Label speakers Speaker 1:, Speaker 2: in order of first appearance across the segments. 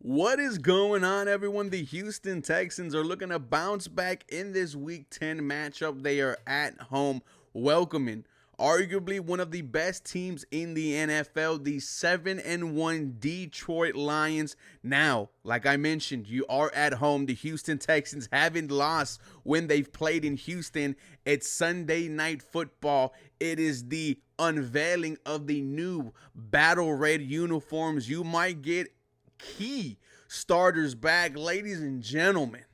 Speaker 1: What is going on, everyone? The Houston Texans are looking to bounce back in this Week 10 matchup. They are at home welcoming arguably one of the best teams in the NFL, the 7-1 Detroit Lions. Now, like I mentioned, you are at home. The Houston Texans haven't lost when they've played in Houston. It's Sunday Night Football. It is the unveiling of the new battle red uniforms. You might get key starters back. Ladies and gentlemen,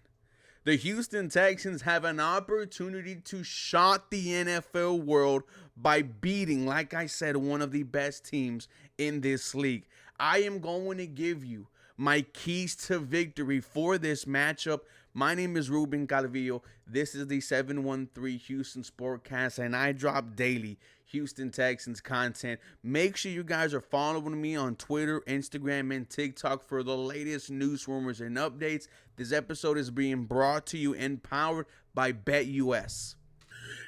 Speaker 1: the Houston Texans have an opportunity to shock the NFL world by beating, like I said, one of the best teams in this league. I am going to give you my keys to victory for this matchup. My name is Ruben Calvillo. This is the 713 Houston Sportcast, and I drop daily Houston Texans content. Make sure you guys are following me on Twitter, Instagram, and TikTok for the latest news, rumors, and updates. This episode is being brought to you and powered by BetUS.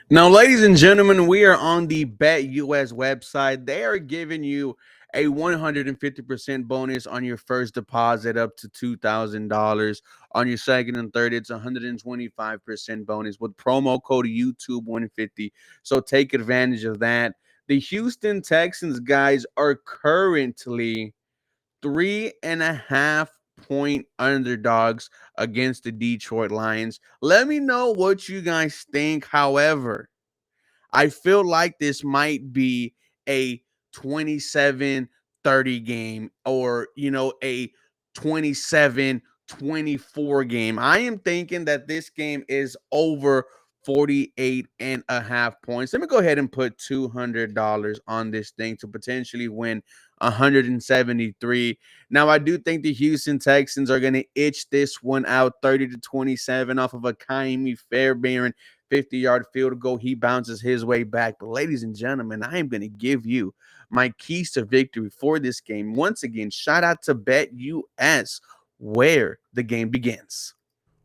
Speaker 1: Now, ladies and gentlemen, we are on the BetUS website. They are giving you a 150% bonus on your first deposit up to $2,000. On your second and third, it's 125% bonus with promo code YouTube150. So take advantage of that. The Houston Texans, guys, are currently 3.5-point underdogs against the Detroit Lions. Let me know what you guys think. However, I feel like this might be a 27-30 game, or, a 27-24 game. I am thinking that this game is over 48.5 points. Let me go ahead and put $200 on this thing to potentially win 173. Now, I do think the Houston Texans are going to itch this one out 30-27 off of a Kaimi Fairbairn 50-yard field goal. He bounces his way back. But ladies and gentlemen, I am going to give you my keys to victory for this game. Once again, shout out to BetUS, where the game begins.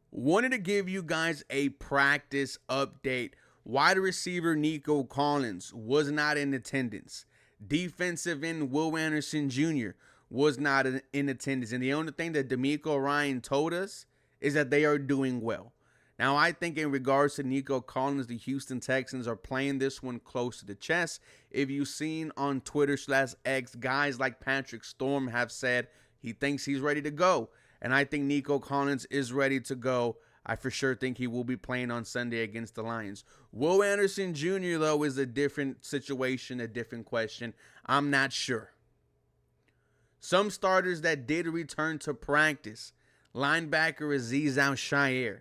Speaker 1: Wanted to give you guys a practice update. Wide receiver Nico Collins was not in attendance. Defensive end Will Anderson Jr. was not in attendance. And the only thing that D'Amico Ryan told us is that they are doing well. Now, I think in regards to Nico Collins, the Houston Texans are playing this one close to the chest. If you've seen on Twitter/X, guys like Patrick Storm have said he thinks he's ready to go. And I think Nico Collins is ready to go. I for sure think he will be playing on Sunday against the Lions. Will Anderson Jr., though, is a different situation, a different question. I'm not sure. Some starters that did return to practice: linebacker Azeez Al-Shaair,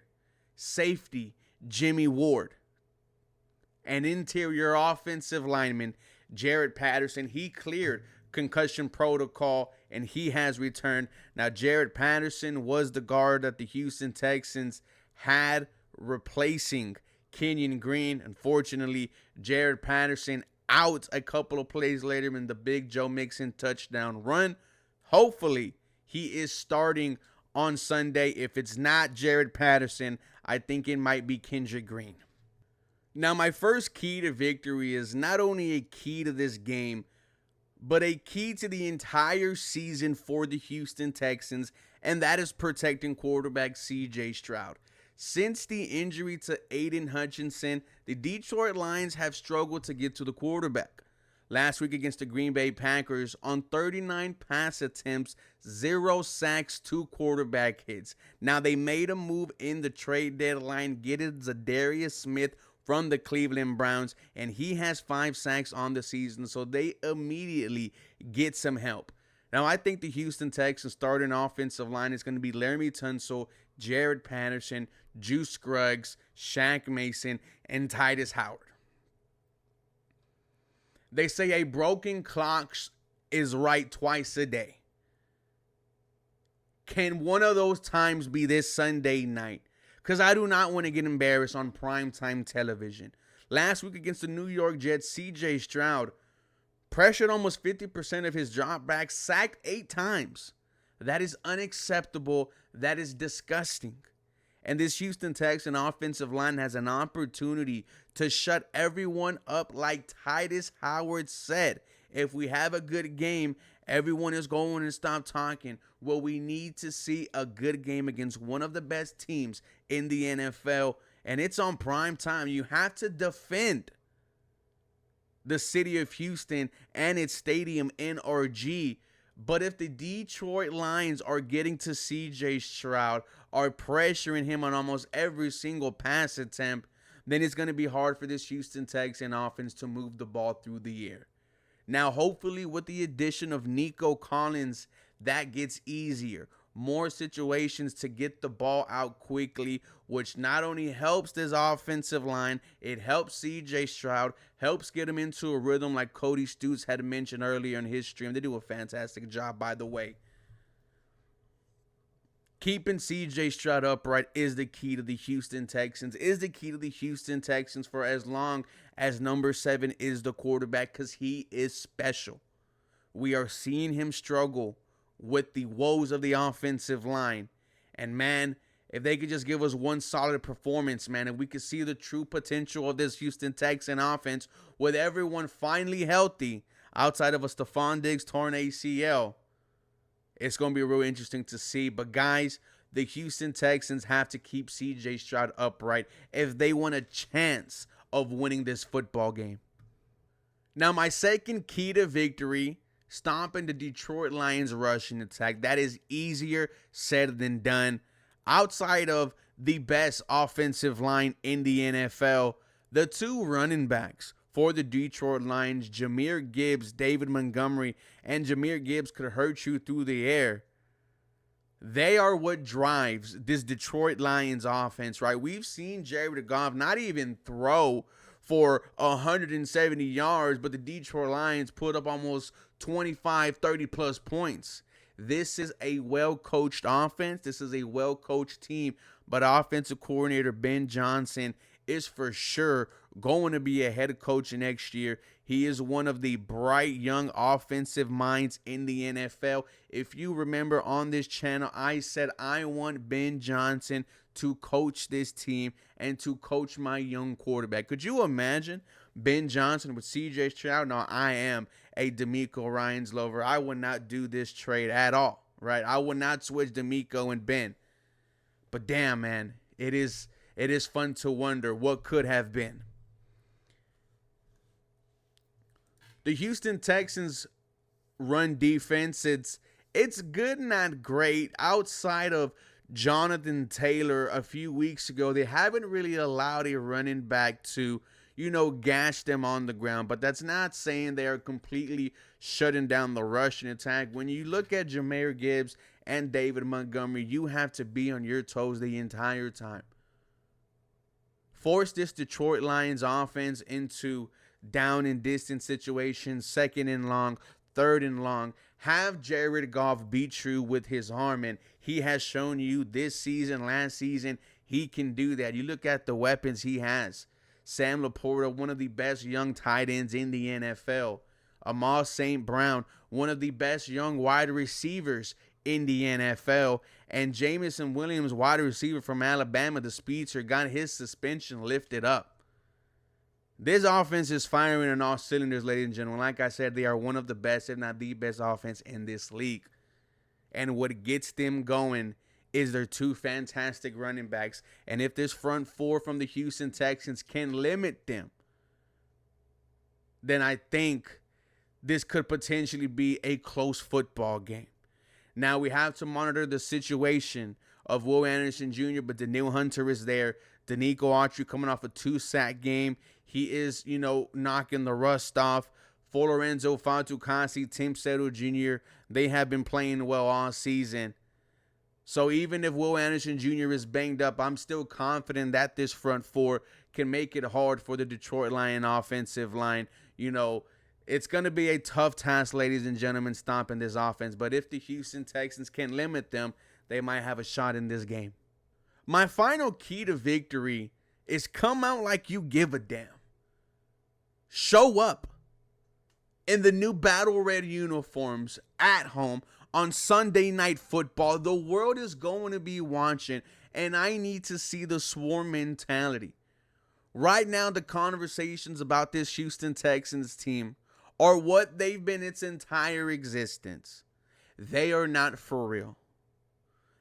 Speaker 1: safety Jimmy Ward, and interior offensive lineman Jaret Patterson. He cleared concussion protocol and he has returned. Now, Jaret Patterson was the guard that the Houston Texans had replacing Kenyon Green. Unfortunately, Jaret Patterson out a couple of plays later in the big Joe Mixon touchdown run. Hopefully, he is starting on Sunday. If it's not Jaret Patterson, I think it might be Kendrick Green. Now, my first key to victory is not only a key to this game, but a key to the entire season for the Houston Texans, and that is protecting quarterback CJ Stroud. Since the injury to Aiden Hutchinson, the Detroit Lions have struggled to get to the quarterback. Last week against the Green Bay Packers, on 39 pass attempts, 0 sacks, 2 quarterback hits. Now, they made a move in the trade deadline, getting Zadarius Smith from the Cleveland Browns, and he has 5 sacks on the season, so they immediately get some help. Now, I think the Houston Texans starting offensive line is going to be Laramie Tunsil, Jaret Patterson, Juice Scruggs, Shaq Mason, and Titus Howard. They say a broken clock is right twice a day. Can one of those times be this Sunday night? Because I do not want to get embarrassed on primetime television. Last week against the New York Jets, CJ Stroud pressured almost 50% of his dropbacks, sacked 8 times. That is unacceptable. That is disgusting. And this Houston Texan offensive line has an opportunity to shut everyone up, like Titus Howard said. If we have a good game Everyone is going to stop talking. Well, we need to see a good game against one of the best teams in the NFL, and it's on prime time. You have to defend the city of Houston and its stadium, NRG. But if the Detroit Lions are getting to CJ Stroud, are pressuring him on almost every single pass attempt, then it's going to be hard for this Houston Texan offense to move the ball through the air. Now, hopefully, with the addition of Nico Collins, that gets easier. More situations to get the ball out quickly, which not only helps this offensive line, it helps CJ Stroud, helps get him into a rhythm like Cody Stutes had mentioned earlier in his stream. They do a fantastic job, by the way. Keeping CJ Stroud upright is the key to the Houston Texans, for as long as number 7 is the quarterback, because he is special. We are seeing him struggle with the woes of the offensive line. And man, if they could just give us one solid performance, man, if we could see the true potential of this Houston Texan offense with everyone finally healthy outside of a Stephon Diggs torn ACL, it's going to be real interesting to see. But guys, the Houston Texans have to keep CJ Stroud upright if they want a chance of winning this football game. Now, my second key to victory, stopping the Detroit Lions rushing attack. That is easier said than done. Outside of the best offensive line in the NFL, the two running backs for the Detroit Lions, Jahmyr Gibbs, David Montgomery, and Jahmyr Gibbs could hurt you through the air. They are what drives this Detroit Lions offense, right? We've seen Jared Goff not even throw for 170 yards, but the Detroit Lions put up almost 25, 30 plus points. This is a well-coached offense. This is a well-coached team, but offensive coordinator Ben Johnson is for sure going to be a head coach next year. He is one of the bright young offensive minds in the NFL. If you remember on this channel, I said I want Ben Johnson to coach this team and to coach my young quarterback. Could you imagine Ben Johnson with CJ Stroud? No, I am a DeMeco Ryans lover. I would not do this trade at all, right? I would not switch DeMeco and Ben. But damn, man, it is fun to wonder what could have been. The Houston Texans run defense, it's good, not great. Outside of Jonathan Taylor a few weeks ago, they haven't really allowed a running back to, gash them on the ground. But that's not saying they are completely shutting down the rushing attack. When you look at Jahmyr Gibbs and David Montgomery, you have to be on your toes the entire time. Force this Detroit Lions offense into down and distance situations, second and long, third and long. Have Jared Goff be true with his arm, and he has shown you this season, last season, he can do that. You look at the weapons he has. Sam Laporta, one of the best young tight ends in the NFL. Amon St. Brown, one of the best young wide receivers in the NFL. And Jameson Williams, wide receiver from Alabama, the speedster, got his suspension lifted up. This offense is firing on all cylinders, ladies and gentlemen. Like I said, they are one of the best, if not the best offense in this league. And what gets them going is their two fantastic running backs. And if this front four from the Houston Texans can limit them, then I think this could potentially be a close football game. Now we have to monitor the situation of Will Anderson Jr., but Daniil Hunter is there. Danico Autry coming off a 2-sack game. He is, knocking the rust off. For Lorenzo Fatukasi, Tim Settle Jr., they have been playing well all season. So even if Will Anderson Jr. is banged up, I'm still confident that this front four can make it hard for the Detroit Lion offensive line. It's going to be a tough task, ladies and gentlemen, stopping this offense. But if the Houston Texans can limit them, they might have a shot in this game. My final key to victory is come out like you give a damn. Show up in the new Battle Red uniforms at home on Sunday Night Football. The world is going to be watching, and I need to see the swarm mentality. Right now, the conversations about this Houston Texans team or what they've been its entire existence. They are not for real.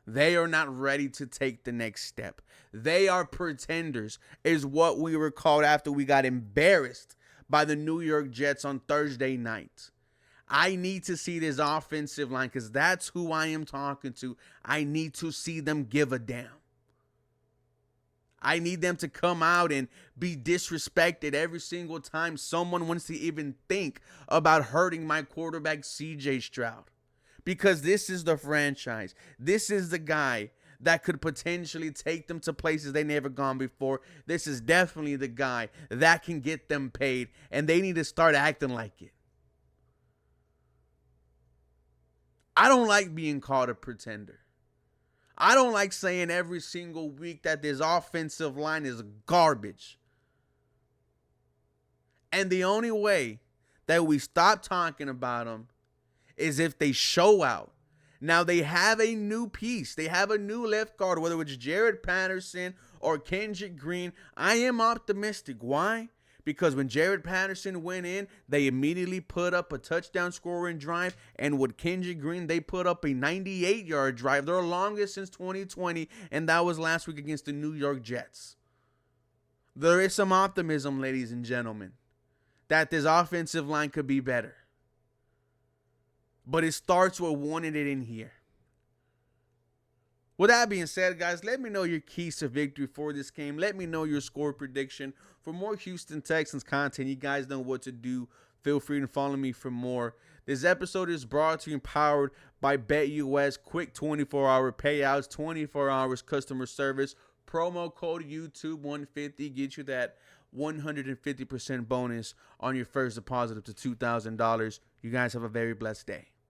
Speaker 1: They are not ready to take the next step. They are pretenders, is what we were called after we got embarrassed by the New York Jets on Thursday night. I need to see this offensive line because that's who I am talking to. I need to see them give a damn. I need them to come out and be disrespected every single time someone wants to even think about hurting my quarterback, CJ Stroud. Because this is the franchise. This is the guy that could potentially take them to places they never gone before. This is definitely the guy that can get them paid, and they need to start acting like it. I don't like being called a pretender. I don't like saying every single week that this offensive line is garbage. And the only way that we stop talking about them is if they show out. Now they have a new piece. They have a new left guard, whether it's Jared Patterson or Kendrick Green. I am optimistic. Why? Because when Jared Patterson went in, they immediately put up a touchdown scoring drive. And with Kendrick Green, they put up a 98-yard drive, their longest since 2020. And that was last week against the New York Jets. There is some optimism, ladies and gentlemen, that this offensive line could be better. But it starts with wanting it in here. With that being said, guys, let me know your keys to victory for this game. Let me know your score prediction. For more Houston Texans content, you guys know what to do. Feel free to follow me for more. This episode is brought to you and powered by BetUS. Quick 24-hour payouts, 24 hours customer service. Promo code YouTube150 gets you that 150% bonus on your first deposit up to $2,000. You guys have a very blessed day.